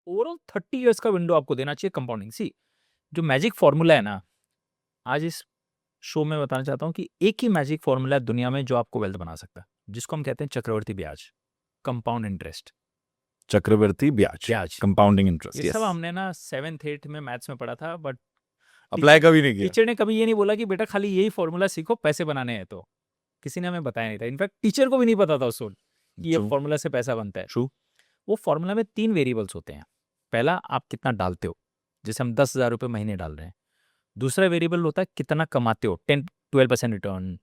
Overall 30 years का window आपको देना चाहिए कंपाउंडिंग। सी जो मैजिक फॉर्मूला है ना, आज इस शो में बताना चाहता हूँ कि एक ही मैजिक फॉर्मूला है दुनिया में जो आपको वेल्थ बना सकता है, जिसको हम कहते हैं चक्रवर्ती ब्याज, कंपाउंड इंटरेस्ट। चक्रवर्ती ब्याज, ब्याज कंपाउंडिंग इंटरेस्ट। ये सब हमने ना 7th 8th में मैथ्स में पढ़ा था, बट अप्लाई कभी नहीं किया। टीचर ने कभी ये नहीं बोला कि बेटा खाली यही फॉर्मूला सीखो पैसे बनाने हैं, तो किसी ने हमें बताया नहीं था। इनफैक्ट टीचर को भी नहीं पता था उस वक्त कि ये True. फॉर्मूला से पैसा बनता है। True. वो फॉर्मूला में 3 वेरिएबल्स होते हैं। पहला, आप कितना डालते हो, जैसे हम 10,000 रुपये महीने डाल रहे हैं। दूसरा वेरिएबल होता है कितना कमाते हो, 10-12% रिटर्न,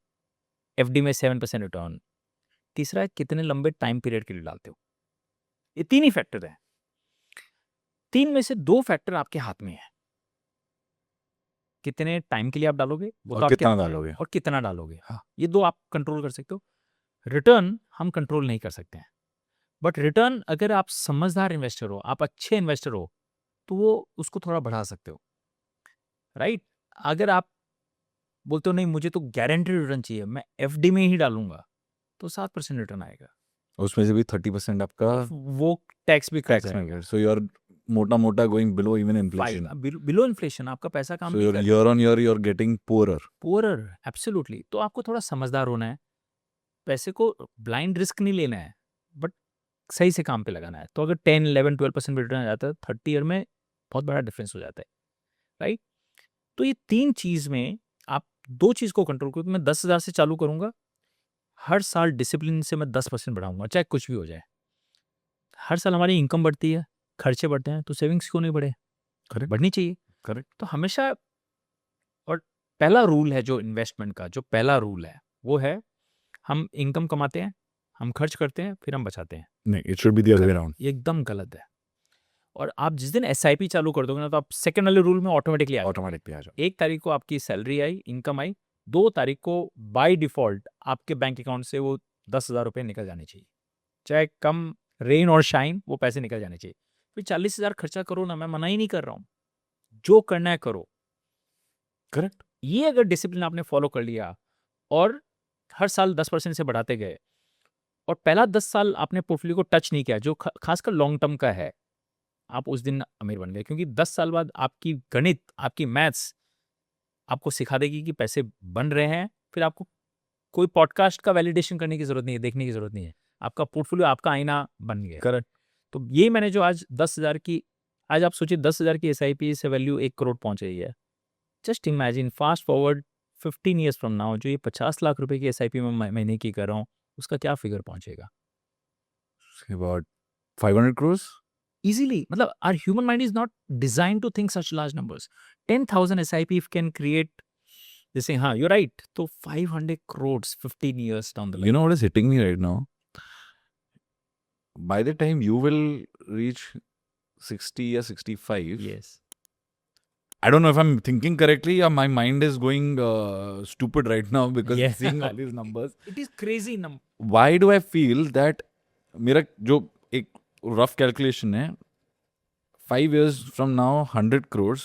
एफडी में 7% रिटर्न। तीसरा है कितने लंबे टाइम पीरियड के लिए डालते हो। ये 3 ही फैक्टर है। 3 में से 2 फैक्टर आपके हाथ में है। कितने टाइम के लिए आप डालोगे वो तो और आपके कितना हाथ में है, डालोगे। और कितना डालोगे। हाँ, ये 2 आप कंट्रोल कर सकते हो। रिटर्न हम कंट्रोल नहीं कर सकते हैं, बट रिटर्न अगर आप समझदार इन्वेस्टर हो, आप अच्छे इन्वेस्टर हो, तो वो उसको थोड़ा बढ़ा सकते हो, राइट। अगर आप बोलते हो नहीं मुझे तो गारंटेड रिटर्न चाहिए, मैं एफडी में ही डालूंगा, तो 7% रिटर्न आएगा, उसमें से भी 30% आपका वो टैक्स भी कट टैक्स में जाएगा। गया। सो यू आर मोटा मोटा going below even inflation. Below inflation आपका पैसा काम सो नहीं यूर कर year on year you are getting poorer. Poorer, absolutely. तो आपको थोड़ा समझदार होना है, पैसे को ब्लाइंड रिस्क नहीं लेना है, बट सही से काम पे लगाना है। तो अगर 10 11 12% रिटर्न आ जाता है 30 ईयर में, बहुत बड़ा डिफरेंस हो जाता है, राइट। तो ये 3 चीज़ में आप 2 चीज़ को कंट्रोल करो। तो मैं 10,000 से चालू करूंगा, हर साल डिसिप्लिन से मैं 10% बढ़ाऊंगा, चाहे कुछ भी हो जाए। हर साल हमारी इनकम बढ़ती है, खर्चे बढ़ते हैं, तो सेविंग्स क्यों नहीं बढ़े, करेक्ट, बढ़नी चाहिए। करेक्ट। तो हमेशा, और पहला रूल है जो इन्वेस्टमेंट का, जो पहला रूल है वो है, हम इनकम कमाते हैं, हम खर्च करते हैं, फिर हम बचाते हैं। नहीं, it should be the other way around. ये एकदम गलत है। और आप जिस दिन एसआईपी चालू कर दोगे ना, तो आप सेकंड वाले रूल में ऑटोमेटिकली आ जाओगे। ऑटोमेटिक पे आ जाओ। 1 तारीख को आपकी सैलरी आई, इनकम आई, 2 तारीख को बाय डिफॉल्ट आपके बैंक अकाउंट से वो 10,000 रुपये निकल जाने चाहिए, चाहे कम रेन और शाइन, वो पैसे निकल जाने चाहिए। फिर 40,000 खर्चा करो ना, मैं मना ही नहीं कर रहा हूँ, जो करना है करो। करेक्ट। ये अगर डिसिप्लिन आपने फॉलो कर लिया और हर साल 10% से बढ़ाते गए, और पहला 10 साल आपने पोर्टफोलियो को टच नहीं किया, जो खासकर लॉन्ग टर्म का है, आप उस दिन अमीर बन गए। क्योंकि 10 साल बाद आपकी गणित, आपकी मैथ्स आपको सिखा देगी कि पैसे बन रहे हैं। फिर आपको कोई पॉडकास्ट का वैलिडेशन करने की जरूरत नहीं है, देखने की जरूरत नहीं है। आपका पोर्टफोलियो आपका आईना बन गया। करेक्ट। तो ये मैंने जो आज 10,000 की, आज आप सोचिए 10,000 की एसआईपी से वैल्यू 1 करोड़ पहुंच रही है। Just imagine, fast forward 15 years from now, जो ये 50 लाख रुपए की एसआईपी में महीने की कर रहा हूँ, उसका क्या फिगर पहुंचेगा। About 500 crores। Easily, मतलब our human mind is not designed to think such large numbers. 10,000 SIP if can create, जैसे हाँ you're right, तो 500 crores 15 years down the line. You know what is hitting me right now? By the time you will reach 60 or 65, Yes. I don't know if I'm thinking correctly or my mind is going stupid right now because Yeah. seeing all these numbers. It is crazy number. Why do I feel that मेरा जो एक rough calculation है, 5 years from now 100 crores,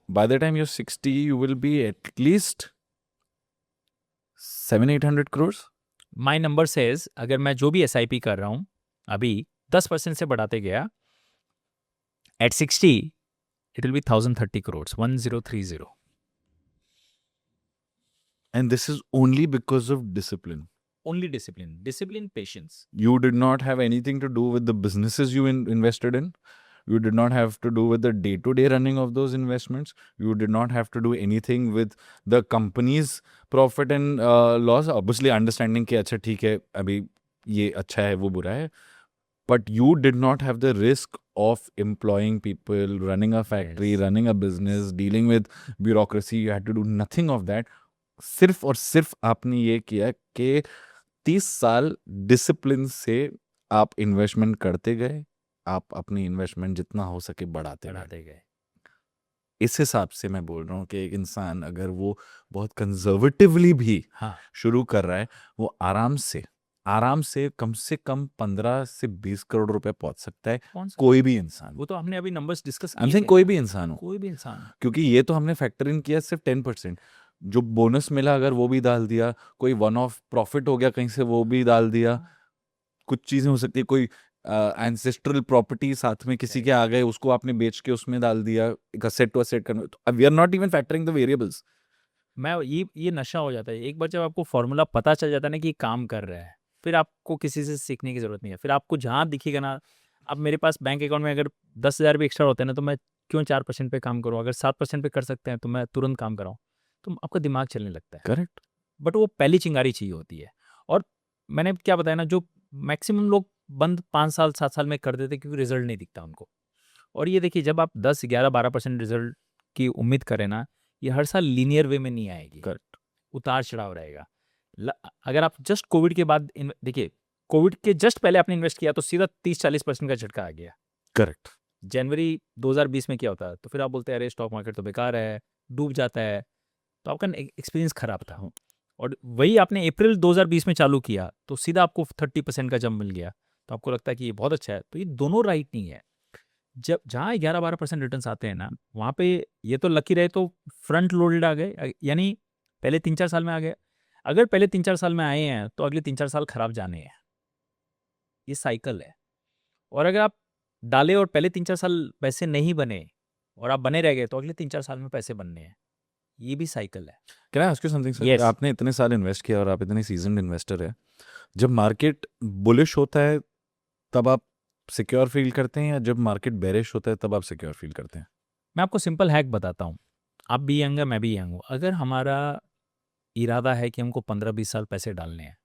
by the time you're 60 you will be at least 700-800 crores. My number says, अगर मैं जो भी SIP कर रहा हूँ अभी 10% से बढ़ाते गया, at 60 it will be 1,030 crores, 1030. And this is only because of discipline. Only discipline, patience. You did not have anything to do with the businesses you invested in. You did not have to do with the day-to-day running of those investments. You did not have to do anything with the company's profit and loss. Obviously, understanding कि अच्छा ठीक है, अभी ये अच्छा है, वो बुरा है. But you did not have the risk of employing people, running a factory, Yes. running a business, dealing with bureaucracy. You had to do nothing of that. सिर्फ और सिर्फ आपने ये किया कि 30 साल डिसिप्लिन से आप इन्वेस्टमेंट करते गए, आप अपनी इन्वेस्टमेंट जितना हो सके बढ़ाते गए। इस हिसाब से मैं बोल रहा हूँ कि एक इंसान अगर वो बहुत कंजर्वेटिवली भी शुरू कर रहा है, वो आराम से कम 15 से 20 करोड़ रुपए पहुंच सकता है। कोई भी इंसान। वो तो हमने अभी नंबर्स डिस्कस किए थे। कोई भी इंसान हो, कोई भी इंसान, क्योंकि ये तो हमने फैक्टर इन किया सिर्फ 10%। जो बोनस मिला अगर वो भी डाल दिया, कोई वन ऑफ प्रॉफिट हो गया कहीं से वो भी डाल दिया, कुछ चीजें हो सकती है, कोई एंसेस्ट्रल प्रॉपर्टी साथ में किसी के आ गए, उसको आपने बेच के उसमें डाल दिया, एक असेट टू असेट करना, तो we are not even factoring the variables. मैं ये नशा हो जाता है एक बार जब आपको फॉर्मूला पता चल जाता है ना कि ये काम कर रहा है, फिर आपको किसी से सीखने की जरूरत नहीं है। फिर आपको जहाँ दिखेगा ना, अब मेरे पास बैंक अकाउंट में अगर 10,000 भी एक्स्ट्रा होते हैं ना, तो मैं क्यों 4% पे काम करूँ? अगर 7% पे कर सकते हैं तो मैं तुरंत काम कराऊँ। तो आपका दिमाग चलने लगता है। करेक्ट। बट वो पहली चिंगारी चाहिए होती है। और मैंने क्या बताया ना, जो मैक्सिमम लोग बंद 5 साल 7 साल में कर देते क्योंकि रिजल्ट नहीं दिखता उनको। और ये देखिए, जब आप 10 11 12% रिजल्ट की उम्मीद करें ना, ये हर साल लीनियर वे में नहीं आएगी। करेक्ट। उतार चढ़ाव रहेगा। अगर आप जस्ट कोविड के बाद देखिए, कोविड के जस्ट पहले आपने इन्वेस्ट किया तो सीधा 30-40% का झटका आ गया। करेक्ट। जनवरी 2020 में क्या होता है, तो फिर आप बोलते हैं अरे स्टॉक मार्केट तो बेकार है, डूब जाता है। तो आपका एक्सपीरियंस खराब था। और वही आपने अप्रैल 2020 में चालू किया तो सीधा आपको 30% का जंप मिल गया। तो आपको लगता है कि ये बहुत अच्छा है। तो ये दोनों राइट नहीं है। जब जहाँ 11-12% रिटर्न्स आते हैं ना, वहाँ पे ये तो लकी रहे तो फ्रंट लोडेड आ गए, यानी पहले 3-4 साल में आ गए। अगर पहले 3-4 साल में आए हैं तो अगले 3-4 साल खराब जाने हैं। ये साइकिल है। और अगर आप डाले और पहले 3-4 साल पैसे नहीं बने और आप बने रह गए तो अगले 3-4 साल में पैसे बनने हैं। ये भी साइकिल है। Can I ask you something sir? Yes. आपने इतने साल इन्वेस्ट किया और आप इतने सीजन्ड इन्वेस्टर है, जब मार्केट बुलिश होता है तब आप सिक्योर फील करते हैं, या जब मार्केट बेरिश होता है तब आप सिक्योर फील करते हैं? मैं आपको सिंपल हैक बताता हूँ। आप भी यंग है, मैं भी यंग हूँ। अगर हमारा इरादा है कि हमको 15-20 साल पैसे डालने हैं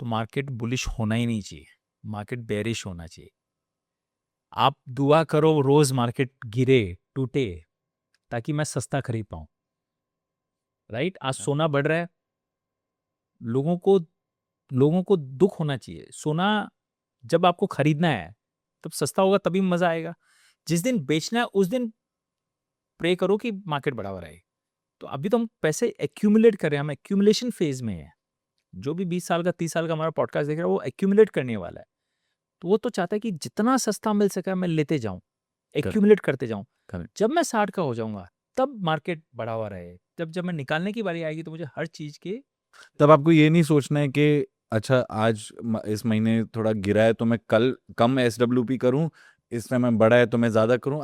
तो मार्केट बुलिश होना ही नहीं चाहिए, मार्केट बेरिश होना चाहिए। आप दुआ करो रोज मार्केट गिरे, टूटे, ताकि मैं सस्ता खरीद पाऊँ। राइट? आज सोना बढ़ रहा है, लोगों को दुख होना चाहिए। सोना जब आपको खरीदना है तब सस्ता होगा, तभी मजा आएगा। जिस दिन बेचना है उस दिन प्रे करो कि मार्केट बढ़ावा रहे। तो अभी तो हम पैसे एक्यूमुलेट कर रहे हैं, हम एक्यूमुलेशन फेज में है। जो भी 20 साल का 30 साल का हमारा पॉडकास्ट देख रहा है वो एक्यूमुलेट करने वाला है। तो वो तो चाहता है कि जितना सस्ता मिल सका मैं लेते जाऊं, एक्यूमुलेट करते जाऊं। Correct. जब मैं 60 का हो जाऊंगा तब मार्केट बढ़ावा रहे। जब मैं निकालने की बारी आएगी तो मुझे हर चीज के तब आपको ये नहीं सोचना है कि अच्छा आज इस महीने थोड़ा गिरा है तो मैं कल कम SWP करूं, इस समय बढ़ा है तो मैं ज्यादा करूं।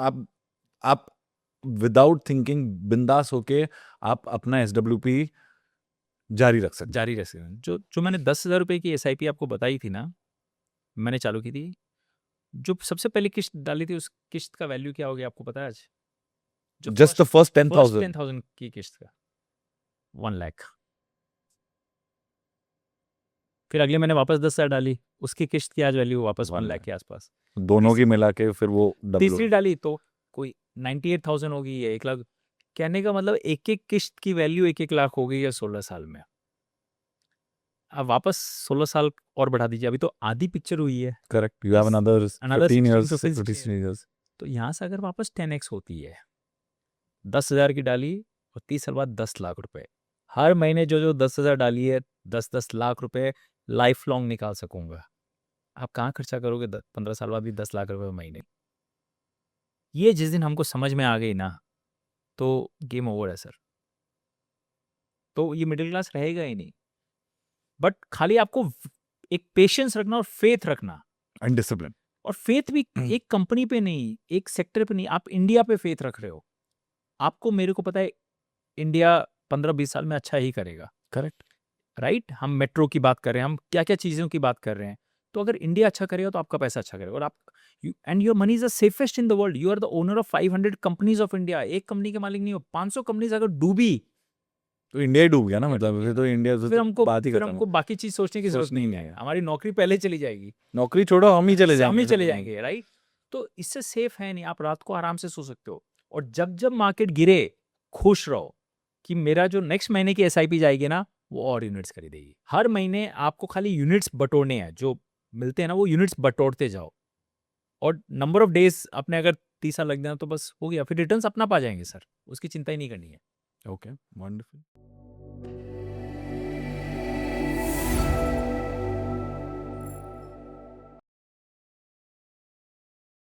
आप विदाउट थिंकिंग बिंदास होके आप अपना SWP जारी रख सकते जारी रह सकते हैं। जो मैंने 10,000 रुपए की SIP आपको बताई थी ना, मैंने चालू की थी। जो सबसे पहली किस्त डाली थी उस किस्त का वैल्यू क्या हो गया आपको पता है आज? जो हैं। Just the first first 10,000। 10,000 की किस्त का 1 लाख। फिर अगले महीने वापस 10,000 डाली, उसकी किस्त की आज वैल्यू वापस 1 लाख के आसपास। दोनों की मिला के फिर वो डबल तीसरी डाली तो कोई 98,000 हो गई है, 1 लाख। कहने का मतलब एक एक किस्त की वैल्यू 1-1 लाख हो गई है 16 साल में। अब वापस 16 साल और बढ़ा दीजिए, अभी तो आधी पिक्चर हुई है। Correct. You have another Another 15 years 16 years। तो यहाँ से अगर वापस 10x होती है, 10,000 की डाली और 30 साल बाद 10 लाख रुपए, हर महीने जो 10,000 डाली है 10-10 लाख रुपए लाइफ लॉन्ग निकाल सकूंगा। आप कहाँ खर्चा करोगे 15 साल बाद भी 10 लाख रुपए महीने? ये जिस दिन हमको समझ में आ गई ना, तो गेम ओवर है सर। तो ये मिडिल क्लास रहेगा ही नहीं। बट खाली आपको एक पेशेंस रखना और फेथ रखना। And discipline. और फेथ भी एक कंपनी पे नहीं, एक सेक्टर पे नहीं, आप इंडिया पे फेथ रख रहे हो। आपको, मेरे को पता है इंडिया 15-20 साल में अच्छा ही करेगा। करेक्ट। राइट? हम मेट्रो की बात कर रहे हैं, हम क्या क्या चीज़ों की बात कर रहे हैं। तो अगर इंडिया अच्छा करेगा तो आपका पैसा अच्छा करेगा। और आप and your money is the safest in the world. You are the owner of 500 companies of India. एक कंपनी के मालिक नहीं हो। 500 कंपनीज अगर डूबी तो इंडिया ही डूब गया ना, मतलब फिर तो इंडिया से फिर तो हमको बात ही फिर खत्म। हमको बाकी चीज सोचने की जरूरत नहीं है। हमारी नौकरी पहले चली जाएगी, नौकरी छोड़ो, हम ही चले जाएंगे। हम ही चले जाएंगे। राइट? तो इससे सेफ है नहीं। आप रात को आराम से सो सकते हो। और जब जब मार्केट गिरे खुश रहो कि मेरा जो नेक्स्ट महीने की SIP जाएगी ना, वो और यूनिट्स खरीदेगी। हर महीने आपको खाली यूनिट्स बटोरने हैं, जो मिलते हैं ना वो यूनिट्स बटोरते जाओ। और नंबर ऑफ डेज अपने अगर 30 साल लग जाए तो बस हो गया। फिर रिटर्न्स अपना पा जाएंगे सर, उसकी चिंता ही नहीं करनी है। Okay, wonderful.